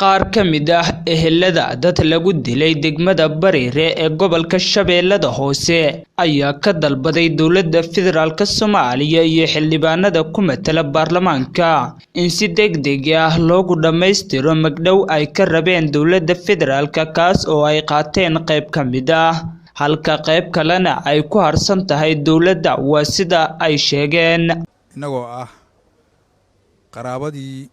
qaar ka mid ah ehelada dad lagu dilay degmada Bariire ee gobolka Shabeellada Hoose ayaa ka dalbaday dowladda federaalka Soomaaliya iyo xildhibaanada ku matala baarlamaanka in si degdeg ah loogu dhameystiro magdhow ay ka rabeen dowladda federaalka kaas oo ay qaateen qayb ka mid ah halka qayb kalena ay ku harsan tahay dowladda waa sida ay sheegeen inagoo ah qaraabadii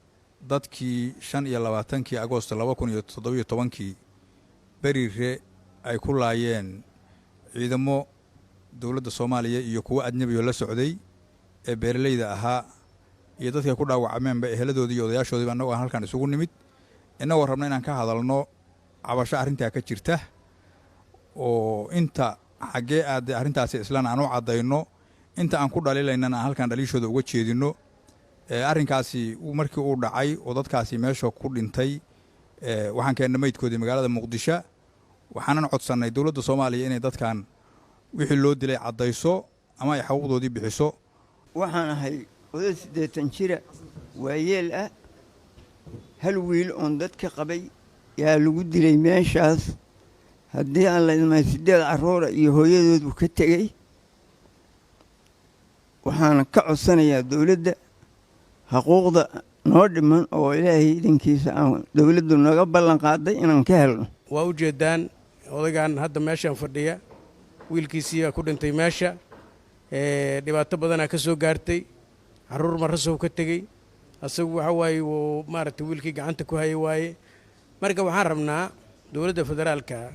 dadkii 25 Agoosto 2017 Bariire ay ku laayeen ciidamo dawladda Soomaaliya iyo kuwa ajnabi la socday ee beeraleyda ahaa iyo dadka ku dhaawacmeen eheladoodii iyo odayaashoodii baan halkan isugu nimid inagoo rabna inaan ka hadalno cabasho arrinta ka jirta oo inta xagee aad arrintaasi islaan aan u cadayno inta aan ku dhaliilaynana halkan dhaliishooda uga jeedino arrinkaasi markii uu dhacay oo dadkaasi meesha ku dhintay waxaan keenay meydkoodii magaalada Muqdisho waxaanan codsanay dawladda Soomaaliya inay dadkan wixii loo dilay cadayso ama ay xuquuqdoodii bixiso waxaan ahay oday 80 jira waayeel ah hal wiil oo dadka qabay yaa lagu dilay meeshaas haddii aan la ilmahay 8 caruur iyo hooyadood uu ka tagay waxaan ka codsanayaa dawladda حقوق نود من أو إلهي إنكيس دولة النجاب لنقاضي إن نكهل. ووجدان وضعان هذا ماشى فردية ويلكيسيا كودن تيماشى دبعت بدنا كسو قارتي عرور مرسو كتجي أسوي هواي ومارت ويلكي عنت كوهاي واي مركب وحرمنا دولة فدرال كا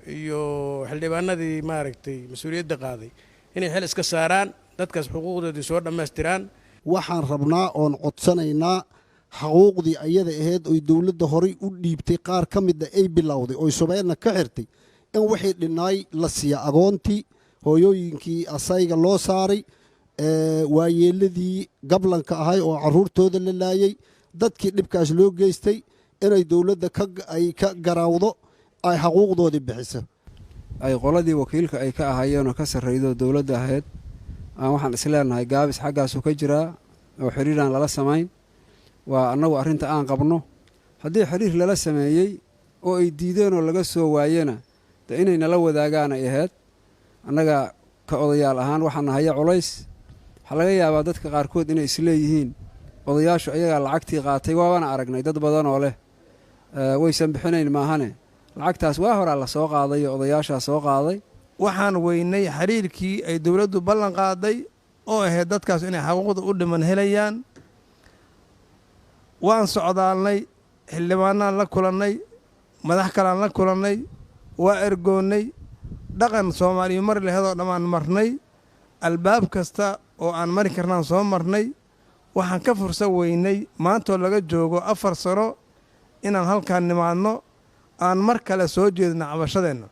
يو حلبنا دي ماركتي مسؤولية دقاضي هنا حلس كساران تتكس حقوق دي صور دمستيران waxaan rabnaa oon codsanaynaa xuquuqdii ayada ahayd oo dawladda horay u dhiibtay qaar ka mid ah ay bilowday oo Soomaaliya ka xirtay in wixii dhinay la siiyo agoontii hooyooyinkii asayga loo saaray waayeeladii gablanka ahay oo caruurtooda la laayay dadkii dhibkaas loo geystay inay dawladda ay ka garaawdo ay xuquuqdoodii bixiso ay qoladii wakiilka ay ka ahaayeen oo ka sareeydo dawladda ahayd waxaan isleenahay gaabis xaggaas ka jira oo xiriiraan lala sameyn waa anagu arinta aan qabno hadii xiriir lala sameeyay oo ay diideen oo laga soo waayena inay nala wadaagaan ay ahayd anaga ka odayaal ahaan waxaan nahay culays waxa laga yaabaa dadka qaar kood inay isleeyihiin odayaashu ayaga lacagtii qaatay waana aragnay dad badan oo leh waysan bixinayn maahane lacagtaas waa hore la soo qaaday odayaasha soo qaaday waxaan weynay xiriirkii ay dawladdu ballan qaaday oo ahayd dadkaas inay xuquuqda u dhiman helayaan waan socdaalnay xildhibaanaan la kulannay madax kalaan la kulannay waa ergoonnay dhaqan Soomaaliya mar leedo dhamaan marnay albaab kasta oo aan mari karnaan soo marnay waxaan ka fursa weynay maanta laga joogo 4 sano inaan halkaan nimaadno aan mar kale soo jeedno cabashadeena